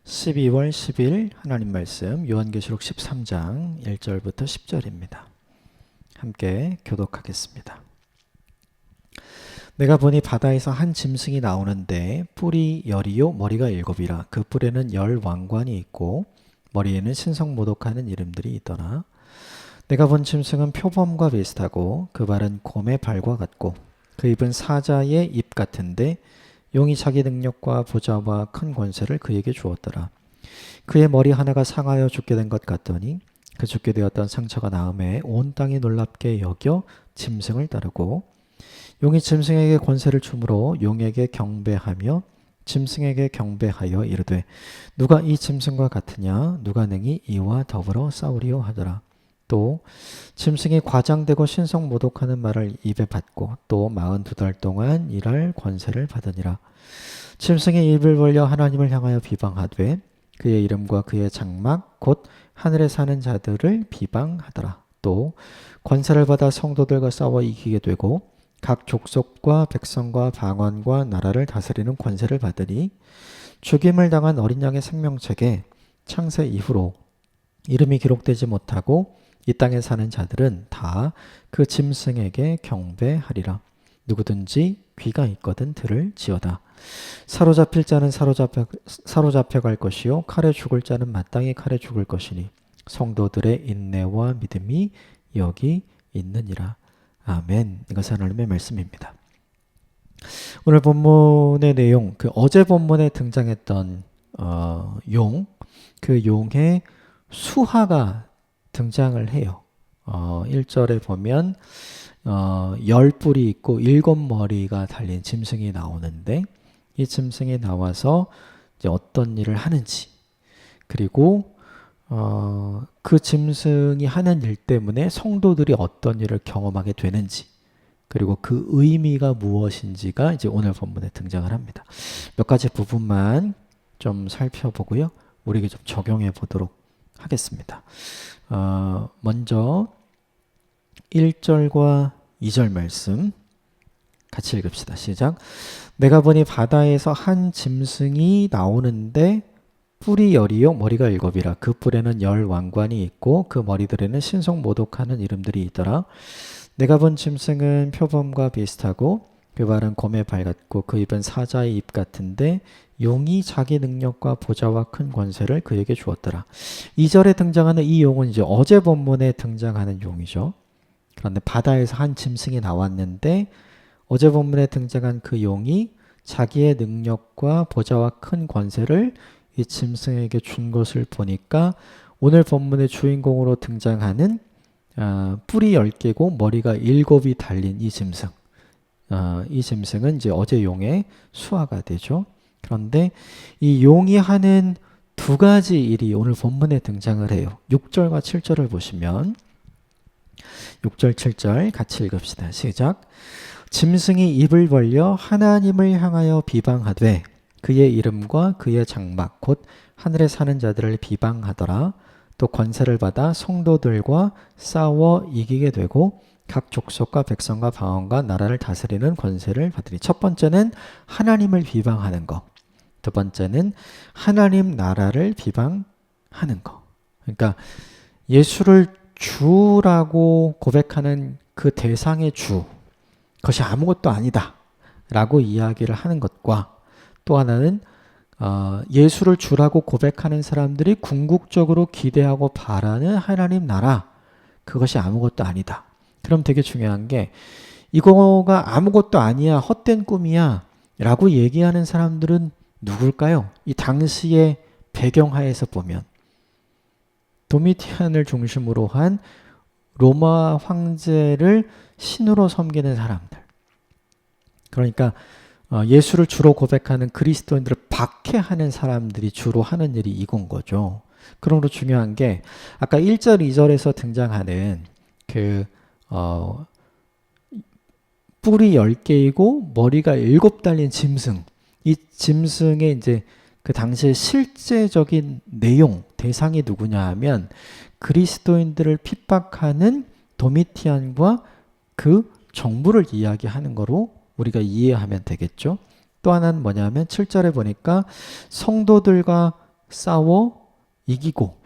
12월 10일 하나님 말씀 요한계시록 13장 1절부터 10절입니다. 함께 교독하겠습니다. 내가 보니 바다에서 한 짐승이 나오는데 뿔이 열이요 머리가 일곱이라. 그 뿔에는 열 왕관이 있고 머리에는 신성모독하는 이름들이 있더라. 내가 본 짐승은 표범과 비슷하고 그 발은 곰의 발과 같고 그 입은 사자의 입 같은데 용이 자기 능력과 보좌와 큰 권세를 그에게 주었더라. 그의 머리 하나가 상하여 죽게 된 것 같더니 그 죽게 되었던 상처가 나음에 온 땅이 놀랍게 여겨 짐승을 따르고 용이 짐승에게 권세를 주므로 용에게 경배하며 짐승에게 경배하여 이르되 누가 이 짐승과 같으냐 누가 능히 이와 더불어 싸우리요 하더라. 또 짐승이 과장되고 신성모독하는 말을 입에 받고 또 42달 동안 일할 권세를 받으니라. 짐승이 입을 벌려 하나님을 향하여 비방하되 그의 이름과 그의 장막 곧 하늘에 사는 자들을 비방하더라. 또 권세를 받아 성도들과 싸워 이기게 되고 각 족속과 백성과 방언과 나라를 다스리는 권세를 받으니 죽임을 당한 어린 양의 생명책에 창세 이후로 이름이 기록되지 못하고 이 땅에 사는 자들은 다 그 짐승에게 경배하리라. 누구든지 귀가 있거든 들을지어다. 사로잡힐 자는 사로잡혀갈 것이요 칼에 죽을 자는 마땅히 칼에 죽을 것이니 성도들의 인내와 믿음이 여기 있느니라. 아멘. 이것은 하나님의 말씀입니다. 오늘 본문의 내용, 그 어제 본문에 등장했던 용, 그 용의 수하가 등장을 해요. 1절에 보면 10뿔이 있고 7머리가 달린 짐승이 나오는데 이 짐승이 나와서 이제 어떤 일을 하는지, 그리고 그 짐승이 하는 일 때문에 성도들이 어떤 일을 경험하게 되는지, 그리고 그 의미가 무엇인지가 이제 오늘 본문에 등장을 합니다. 몇 가지 부분만 좀 살펴보고요. 우리에게 좀 적용해 보도록 하겠습니다. 먼저 1절과 2절 말씀 같이 읽읍시다. 시작. 내가 보니 바다에서 한 짐승이 나오는데 뿔이 열이요 머리가 일곱이라. 그 뿔에는 열 왕관이 있고 그 머리들에는 신성모독하는 이름들이 있더라. 내가 본 짐승은 표범과 비슷하고 그 발은 곰의 발 같고 그 입은 사자의 입 같은데 용이 자기 능력과 보좌와 큰 권세를 그에게 주었더라. 2절에 등장하는 이 용은 이제 어제 본문에 등장하는 용이죠. 그런데 바다에서 한 짐승이 나왔는데 어제 본문에 등장한 그 용이 자기의 능력과 보좌와 큰 권세를 이 짐승에게 준 것을 보니까 오늘 본문의 주인공으로 등장하는 뿔이 10개고 머리가 7이 달린 이 짐승, 이 짐승은 이제 어제 용의 수하가 되죠. 그런데 이 용이 하는 두 가지 일이 오늘 본문에 등장을 해요. 6절과 7절을 보시면 6절 7절 같이 읽읍시다. 시작. 짐승이 입을 벌려 하나님을 향하여 비방하되 그의 이름과 그의 장막 곧 하늘에 사는 자들을 비방하더라. 또 권세를 받아 성도들과 싸워 이기게 되고 각 족속과 백성과 방언과 나라를 다스리는 권세를 받으니. 첫 번째는 하나님을 비방하는 거, 두 번째는 하나님 나라를 비방하는 거. 그러니까 예수를 주라고 고백하는 그 대상의 주, 그것이 아무것도 아니다 라고 이야기를 하는 것과, 또 하나는 예수를 주라고 고백하는 사람들이 궁극적으로 기대하고 바라는 하나님 나라, 그것이 아무것도 아니다. 그럼 되게 중요한 게, 이거가 아무것도 아니야, 헛된 꿈이야 라고 얘기하는 사람들은 누굴까요? 이 당시의 배경하에서 보면 도미티안을 중심으로 한 로마 황제를 신으로 섬기는 사람들, 그러니까 예수를 주로 고백하는 그리스도인들을 박해하는 사람들이 주로 하는 일이 이건 거죠. 그러므로 중요한 게 아까 1절 2절에서 등장하는 그 뿔이 10개이고 머리가 7 달린 짐승, 이 짐승의 이제 그 당시의 실제적인 내용, 대상이 누구냐 하면 그리스도인들을 핍박하는 도미티안과 그 정부를 이야기하는 거로 우리가 이해하면 되겠죠. 또 하나는 뭐냐면 7절에 보니까 성도들과 싸워 이기고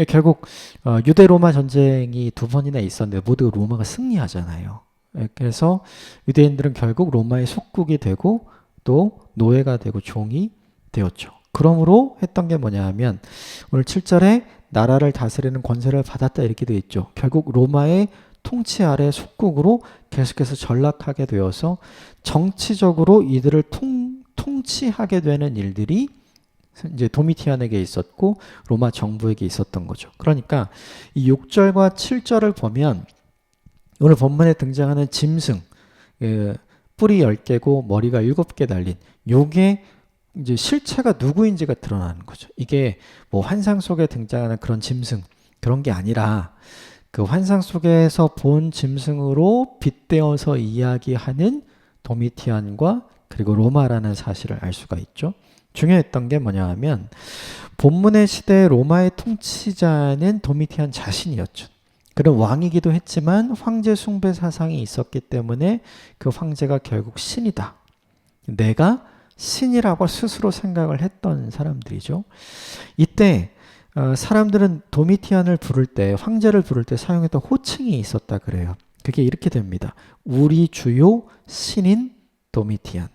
결국 유대 로마 전쟁이 2번이나 있었는데 모두 로마가 승리하잖아요. 그래서 유대인들은 결국 로마의 속국이 되고 또 노예가 되고 종이 되었죠. 그러므로 했던 게 뭐냐 하면 오늘 7절에 나라를 다스리는 권세를 받았다 이렇게 되어 있죠. 결국 로마의 통치 아래 속국으로 계속해서 전락하게 되어서 정치적으로 이들을 통치하게 되는 일들이 이제 도미티안에게 있었고 로마 정부에게 있었던 거죠. 그러니까 이 6절과 7절을 보면 오늘 본문에 등장하는 짐승, 뿌리 10개고 머리가 7개 달린 요게 이제 실체가 누구인지가 드러나는 거죠. 이게 뭐 환상 속에 등장하는 그런 짐승 그런 게 아니라 그 환상 속에서 본 짐승으로 빗대어서 이야기하는 도미티안과 그리고 로마라는 사실을 알 수가 있죠. 중요했던 게 뭐냐 하면 본문의 시대의 로마의 통치자는 도미티안 자신이었죠. 그런 왕이기도 했지만 황제 숭배 사상이 있었기 때문에 그 황제가 결국 신이다. 내가 신이라고 스스로 생각을 했던 사람들이죠. 이때 사람들은 도미티안을 부를 때, 황제를 부를 때 사용했던 호칭이 있었다 그래요. 그게 이렇게 됩니다. 우리 주요 신인 도미티안.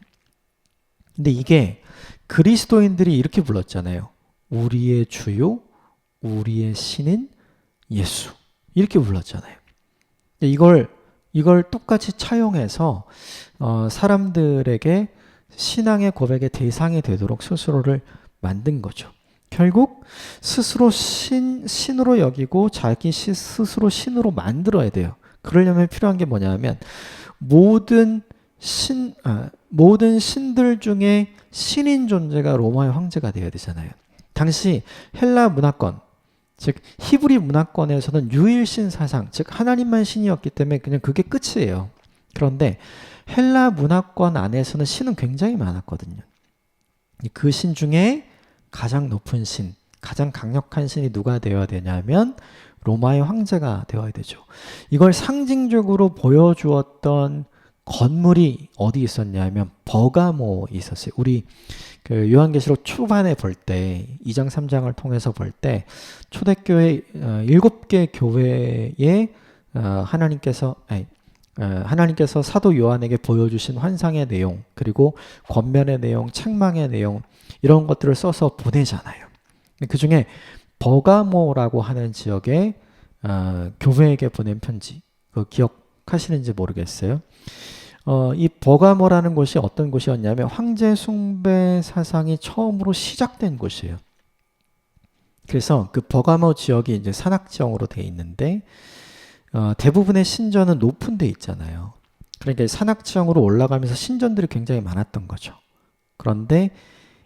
근데 이게 그리스도인들이 이렇게 불렀잖아요. 우리의 주요, 우리의 신인 예수. 이렇게 불렀잖아요. 이걸 똑같이 차용해서 사람들에게 신앙의 고백의 대상이 되도록 스스로를 만든 거죠. 결국 스스로 신으로 여기고 자기 스스로 신으로 만들어야 돼요. 그러려면 필요한 게 뭐냐면 모든 신들 중에 신인 존재가 로마의 황제가 되어야 되잖아요. 당시 헬라 문화권, 즉 히브리 문화권에서는 유일신 사상, 즉 하나님만 신이었기 때문에 그냥 그게 끝이에요. 그런데 헬라 문화권 안에서는 신은 굉장히 많았거든요. 그 신 중에 가장 높은 신, 가장 강력한 신이 누가 되어야 되냐면 로마의 황제가 되어야 되죠. 이걸 상징적으로 보여주었던 건물이 어디 있었냐면 버가모 있었어요. 우리 그 요한계시록 초반에 볼 때 2장 3장을 통해서 볼 때 초대교회 7개 교회에 하나님께서 사도 요한에게 보여주신 환상의 내용 그리고 권면의 내용, 책망의 내용 이런 것들을 써서 보내잖아요. 그 중에 버가모라고 하는 지역의 교회에게 보낸 편지 그거 기억하시는지 모르겠어요. 이 버가모라는 곳이 어떤 곳이었냐면 황제 숭배 사상이 처음으로 시작된 곳이에요. 그래서 그 버가모 지역이 이제 산악지형으로 돼 있는데 대부분의 신전은 높은 데 있잖아요. 그러니까 산악지형으로 올라가면서 신전들이 굉장히 많았던 거죠. 그런데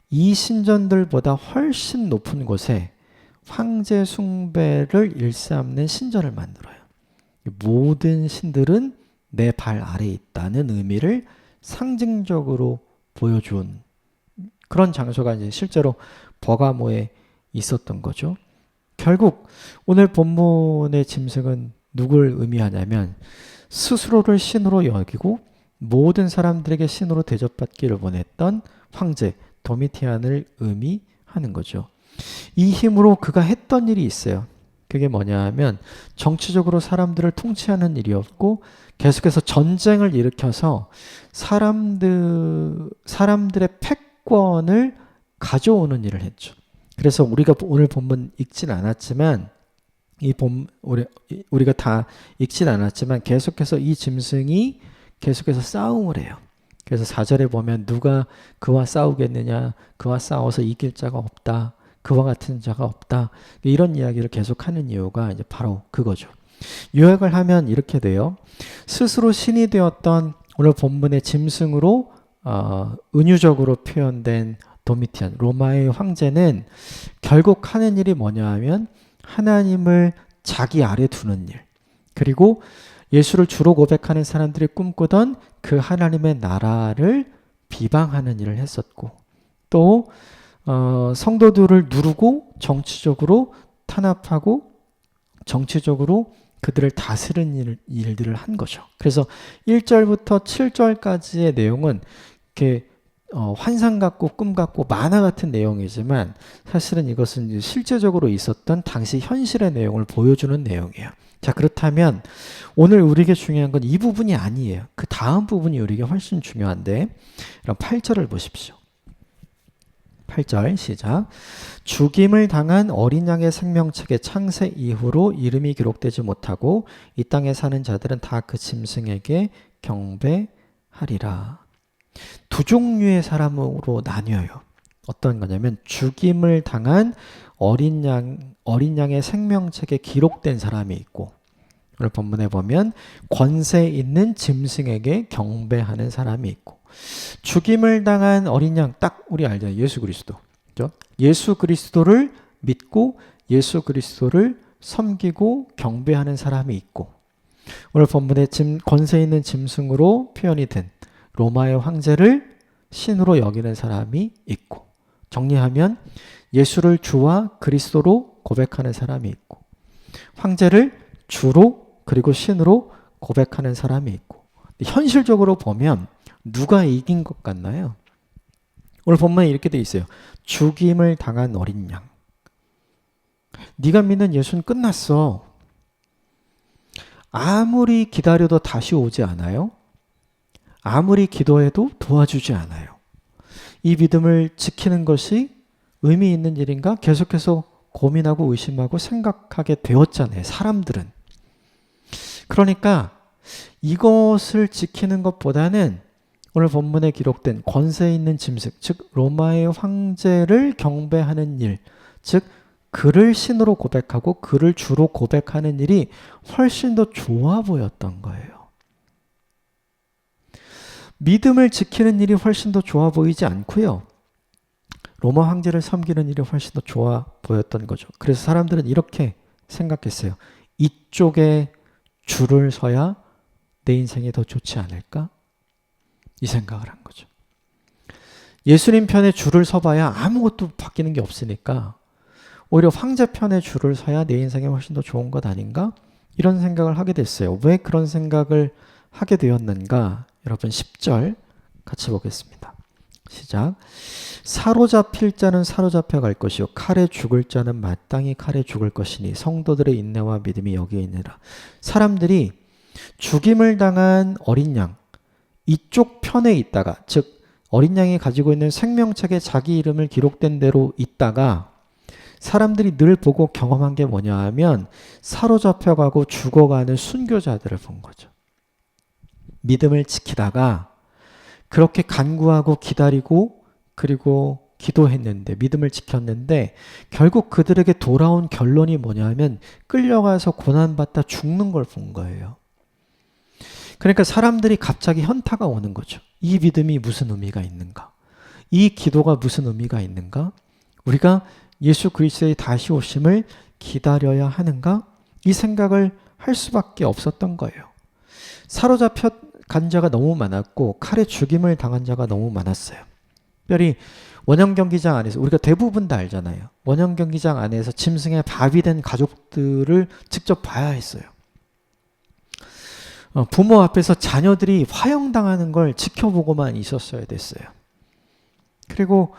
이 신전들보다 훨씬 높은 곳에 황제 숭배를 일삼는 신전을 만들어요. 모든 신들은 내 발 아래에 있다는 의미를 상징적으로 보여준 그런 장소가 이제 실제로 버가모에 있었던 거죠. 결국 오늘 본문의 짐승은 누굴 의미하냐면 스스로를 신으로 여기고 모든 사람들에게 신으로 대접받기를 원했던 황제 도미티안을 의미하는 거죠. 이 힘으로 그가 했던 일이 있어요. 그게 뭐냐 하면 정치적으로 사람들을 통치하는 일이었고 계속해서 전쟁을 일으켜서 사람들의 패권을 가져오는 일을 했죠. 그래서 우리가 오늘 본문 읽진 않았지만 우리가 다 읽진 않았지만 계속해서 이 짐승이 계속해서 싸움을 해요. 그래서 4절에 보면 누가 그와 싸우겠느냐, 그와 싸워서 이길 자가 없다, 그와 같은 자가 없다, 이런 이야기를 계속하는 이유가 이제 바로 그거죠. 요약을 하면 이렇게 돼요. 스스로 신이 되었던 오늘 본문의 짐승으로 은유적으로 표현된 도미티안 로마의 황제는 결국 하는 일이 뭐냐 하면 하나님을 자기 아래 두는 일, 그리고 예수를 주로 고백하는 사람들이 꿈꾸던 그 하나님의 나라를 비방하는 일을 했었고, 또 성도들을 누르고 정치적으로 탄압하고 정치적으로 그들을 다스리는 일들을 한 거죠. 그래서 1절부터 7절까지의 내용은 이렇게 환상 같고 꿈 같고 만화 같은 내용이지만 사실은 이것은 이제 실제적으로 있었던 당시 현실의 내용을 보여주는 내용이에요. 자, 그렇다면 오늘 우리에게 중요한 건 이 부분이 아니에요. 그 다음 부분이 우리에게 훨씬 중요한데, 그럼 8절을 보십시오. 8절 시작. 죽임을 당한 어린 양의 생명책의 창세 이후로 이름이 기록되지 못하고 이 땅에 사는 자들은 다 그 짐승에게 경배하리라. 두 종류의 사람으로 나뉘어요. 어떤 거냐면 죽임을 당한 어린 양의 생명책에 기록된 사람이 있고, 오늘 본문에 보면 권세 있는 짐승에게 경배하는 사람이 있고, 죽임을 당한 어린 양, 딱 우리 알잖아요. 예수 그리스도. 그렇죠? 예수 그리스도를 믿고 예수 그리스도를 섬기고 경배하는 사람이 있고, 오늘 본문에 권세 있는 짐승으로 표현이 된 로마의 황제를 신으로 여기는 사람이 있고, 정리하면 예수를 주와 그리스도로 고백하는 사람이 있고, 황제를 주로 그리고 신으로 고백하는 사람이 있고, 현실적으로 보면 누가 이긴 것 같나요? 오늘 본문에 이렇게 돼 있어요. 죽임을 당한 어린 양. 네가 믿는 예수는 끝났어. 아무리 기다려도 다시 오지 않아요. 아무리 기도해도 도와주지 않아요. 이 믿음을 지키는 것이 의미 있는 일인가? 계속해서 고민하고 의심하고 생각하게 되었잖아요. 사람들은. 그러니까 이것을 지키는 것보다는 오늘 본문에 기록된 권세 있는 짐승, 즉 로마의 황제를 경배하는 일, 즉 그를 신으로 고백하고 그를 주로 고백하는 일이 훨씬 더 좋아 보였던 거예요. 믿음을 지키는 일이 훨씬 더 좋아 보이지 않고요. 로마 황제를 섬기는 일이 훨씬 더 좋아 보였던 거죠. 그래서 사람들은 이렇게 생각했어요. 이쪽에 줄을 서야 내 인생이 더 좋지 않을까? 이 생각을 한 거죠. 예수님 편에 줄을 서봐야 아무것도 바뀌는 게 없으니까 오히려 황제 편에 줄을 서야 내 인생이 훨씬 더 좋은 것 아닌가? 이런 생각을 하게 됐어요. 왜 그런 생각을 하게 되었는가? 여러분 10절 같이 보겠습니다. 시작. 사로잡힐 자는 사로잡혀 갈 것이요 칼에 죽을 자는 마땅히 칼에 죽을 것이니 성도들의 인내와 믿음이 여기에 있느라. 사람들이 죽임을 당한 어린 양 이쪽 편에 있다가, 즉 어린 양이 가지고 있는 생명책에 자기 이름을 기록된 대로 있다가 사람들이 늘 보고 경험한 게 뭐냐 하면 사로잡혀가고 죽어가는 순교자들을 본 거죠. 믿음을 지키다가 그렇게 간구하고 기다리고 그리고 기도했는데 믿음을 지켰는데 결국 그들에게 돌아온 결론이 뭐냐 하면 끌려가서 고난받다 죽는 걸 본 거예요. 그러니까 사람들이 갑자기 현타가 오는 거죠. 이 믿음이 무슨 의미가 있는가? 이 기도가 무슨 의미가 있는가? 우리가 예수 그리스도의 다시 오심을 기다려야 하는가? 이 생각을 할 수밖에 없었던 거예요. 사로잡혀 간 자가 너무 많았고 칼에 죽임을 당한 자가 너무 많았어요. 특별히 원형 경기장 안에서 우리가 대부분 다 알잖아요. 원형 경기장 안에서 짐승의 밥이 된 가족들을 직접 봐야 했어요. 부모 앞에서 자녀들이 화형당하는 걸 지켜보고만 있었어야 됐어요. 그리고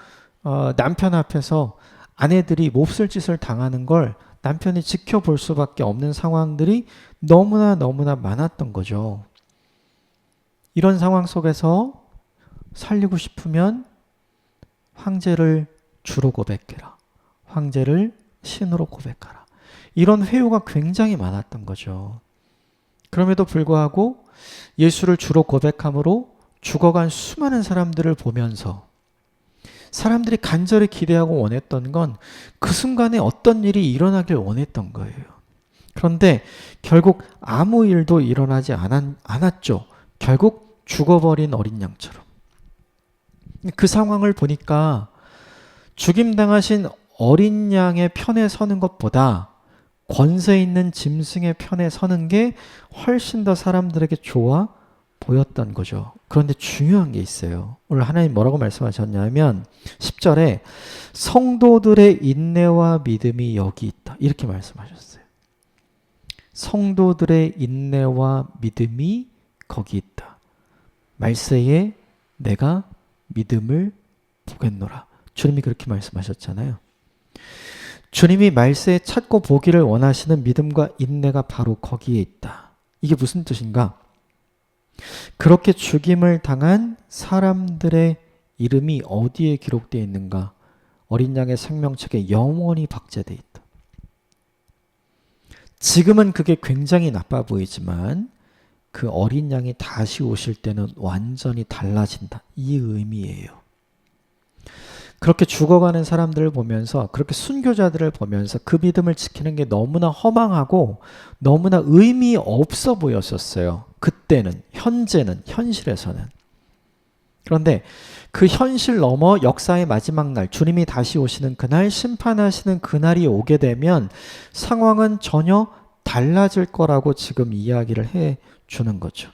남편 앞에서 아내들이 몹쓸 짓을 당하는 걸 남편이 지켜볼 수밖에 없는 상황들이 너무나 많았던 거죠. 이런 상황 속에서 살리고 싶으면 황제를 주로 고백해라. 황제를 신으로 고백하라. 이런 회유가 굉장히 많았던 거죠. 그럼에도 불구하고 예수를 주로 고백함으로 죽어간 수많은 사람들을 보면서 사람들이 간절히 기대하고 원했던 건 그 순간에 어떤 일이 일어나길 원했던 거예요. 그런데 결국 아무 일도 일어나지 않았죠. 결국 죽어버린 어린 양처럼. 그 상황을 보니까 죽임당하신 어린 양의 편에 서는 것보다 권세 있는 짐승의 편에 서는 게 훨씬 더 사람들에게 좋아 보였던 거죠. 그런데 중요한 게 있어요. 오늘 하나님 뭐라고 말씀하셨냐면 10절에 성도들의 인내와 믿음이 여기 있다. 이렇게 말씀하셨어요. 성도들의 인내와 믿음이 거기 있다. 말세에 내가 믿음을 보겠노라. 주님이 그렇게 말씀하셨잖아요. 주님이 말세에 찾고 보기를 원하시는 믿음과 인내가 바로 거기에 있다. 이게 무슨 뜻인가? 그렇게 죽임을 당한 사람들의 이름이 어디에 기록되어 있는가? 어린 양의 생명책에 영원히 박제되어 있다. 지금은 그게 굉장히 나빠 보이지만 그 어린 양이 다시 오실 때는 완전히 달라진다. 이 의미예요. 그렇게 죽어가는 사람들을 보면서, 그렇게 순교자들을 보면서 그 믿음을 지키는 게 너무나 허망하고 너무나 의미 없어 보였었어요. 그때는, 현재는, 현실에서는. 그런데 그 현실 넘어 역사의 마지막 날, 주님이 다시 오시는 그날, 심판하시는 그날이 오게 되면 상황은 전혀 달라질 거라고 지금 이야기를 해 주는 거죠.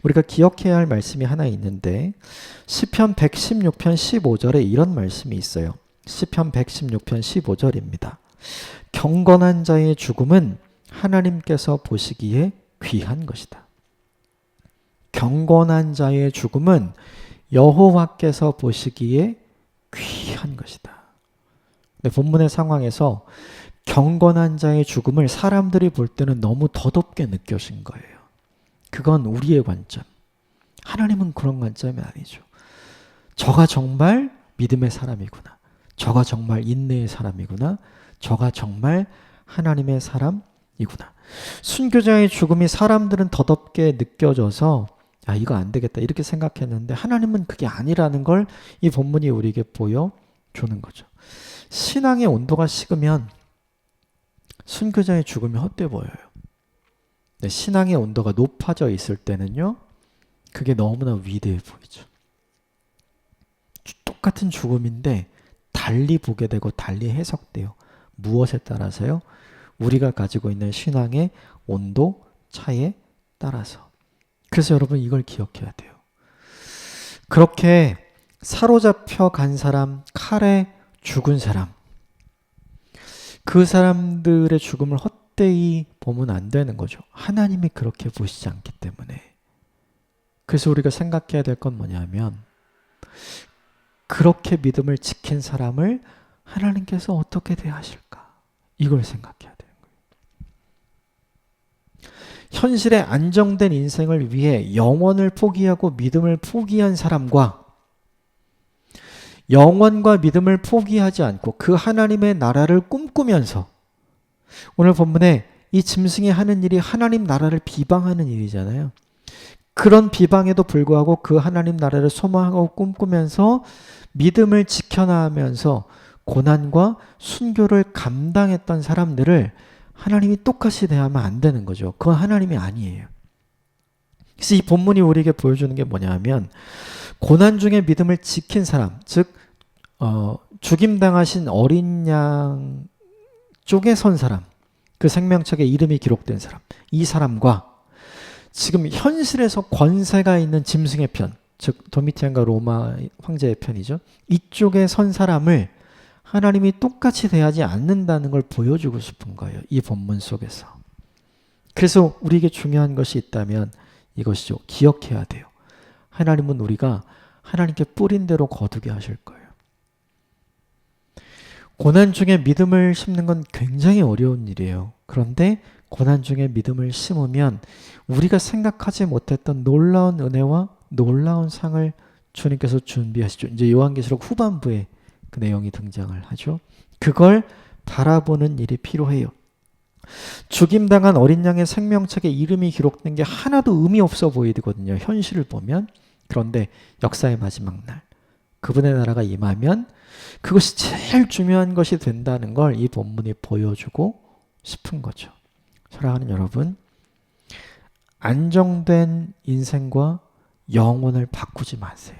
우리가 기억해야 할 말씀이 하나 있는데 시편 116편 15절에 이런 말씀이 있어요. 시편 116편 15절입니다. 경건한 자의 죽음은 하나님께서 보시기에 귀한 것이다. 경건한 자의 죽음은 여호와께서 보시기에 귀한 것이다. 근데 본문의 상황에서 경건한 자의 죽음을 사람들이 볼 때는 너무 더덥게 느껴진 거예요. 그건 우리의 관점. 하나님은 그런 관점이 아니죠. 저가 정말 믿음의 사람이구나. 저가 정말 인내의 사람이구나. 저가 정말 하나님의 사람이구나. 순교자의 죽음이 사람들은 더덥게 느껴져서 아, 이거 안 되겠다 이렇게 생각했는데 하나님은 그게 아니라는 걸 이 본문이 우리에게 보여주는 거죠. 신앙의 온도가 식으면 순교자의 죽음이 헛돼 보여요. 신앙의 온도가 높아져 있을 때는요, 그게 너무나 위대해 보이죠. 똑같은 죽음인데 달리 보게 되고 달리 해석돼요. 무엇에 따라서요? 우리가 가지고 있는 신앙의 온도 차이에 따라서. 그래서 여러분 이걸 기억해야 돼요. 그렇게 사로잡혀 간 사람, 칼에 죽은 사람, 그 사람들의 죽음을 헛되이 보면 안 되는 거죠. 하나님이 그렇게 보시지 않기 때문에. 그래서 우리가 생각해야 될 건 뭐냐면 그렇게 믿음을 지킨 사람을 하나님께서 어떻게 대하실까? 이걸 생각해야 되는 거예요. 현실에 안정된 인생을 위해 영원을 포기하고 믿음을 포기한 사람과 영원과 믿음을 포기하지 않고 그 하나님의 나라를 꿈꾸면서, 오늘 본문에 이 짐승이 하는 일이 하나님 나라를 비방하는 일이잖아요. 그런 비방에도 불구하고 그 하나님 나라를 소망하고 꿈꾸면서 믿음을 지켜나가면서 고난과 순교를 감당했던 사람들을 하나님이 똑같이 대하면 안 되는 거죠. 그건 하나님이 아니에요. 그래서 이 본문이 우리에게 보여주는 게 뭐냐면 고난 중에 믿음을 지킨 사람, 즉 죽임당하신 어린 양 쪽에 선 사람, 그 생명책에 이름이 기록된 사람, 이 사람과 지금 현실에서 권세가 있는 짐승의 편, 즉 도미티안과 로마 황제의 편이죠. 이쪽에 선 사람을 하나님이 똑같이 대하지 않는다는 걸 보여주고 싶은 거예요. 이 본문 속에서. 그래서 우리에게 중요한 것이 있다면 이것이죠. 기억해야 돼요. 하나님은 우리가 하나님께 뿌린 대로 거두게 하실 거예요. 고난 중에 믿음을 심는 건 굉장히 어려운 일이에요. 그런데 고난 중에 믿음을 심으면 우리가 생각하지 못했던 놀라운 은혜와 놀라운 상을 주님께서 준비하시죠. 이제 요한계시록 후반부에 그 내용이 등장을 하죠. 그걸 바라보는 일이 필요해요. 죽임당한 어린 양의 생명책에 이름이 기록된 게 하나도 의미 없어 보이거든요. 현실을 보면. 그런데 역사의 마지막 날 그분의 나라가 임하면 그것이 제일 중요한 것이 된다는 걸 이 본문이 보여주고 싶은 거죠. 사랑하는 여러분, 안정된 인생과 영혼을 바꾸지 마세요.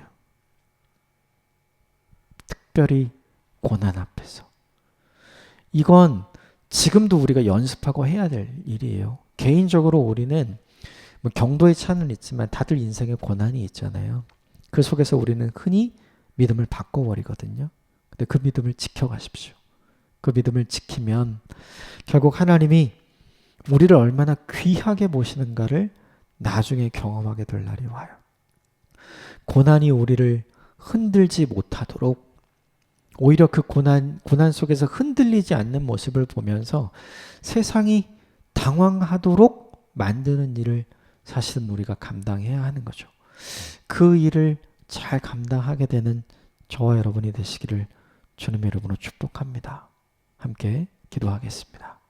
특별히 고난 앞에서. 이건 지금도 우리가 연습하고 해야 될 일이에요. 개인적으로 우리는 뭐 경도의 차는 있지만 다들 인생에 고난이 있잖아요. 그 속에서 우리는 흔히 믿음을 바꿔버리거든요. 근데 그 믿음을 지켜가십시오. 그 믿음을 지키면 결국 하나님이 우리를 얼마나 귀하게 보시는가를 나중에 경험하게 될 날이 와요. 고난이 우리를 흔들지 못하도록 오히려 그 고난 속에서 흔들리지 않는 모습을 보면서 세상이 당황하도록 만드는 일을 사실은 우리가 감당해야 하는 거죠. 그 일을 잘 감당하게 되는 저와 여러분이 되시기를 주님의 이름으로 축복합니다. 함께 기도하겠습니다.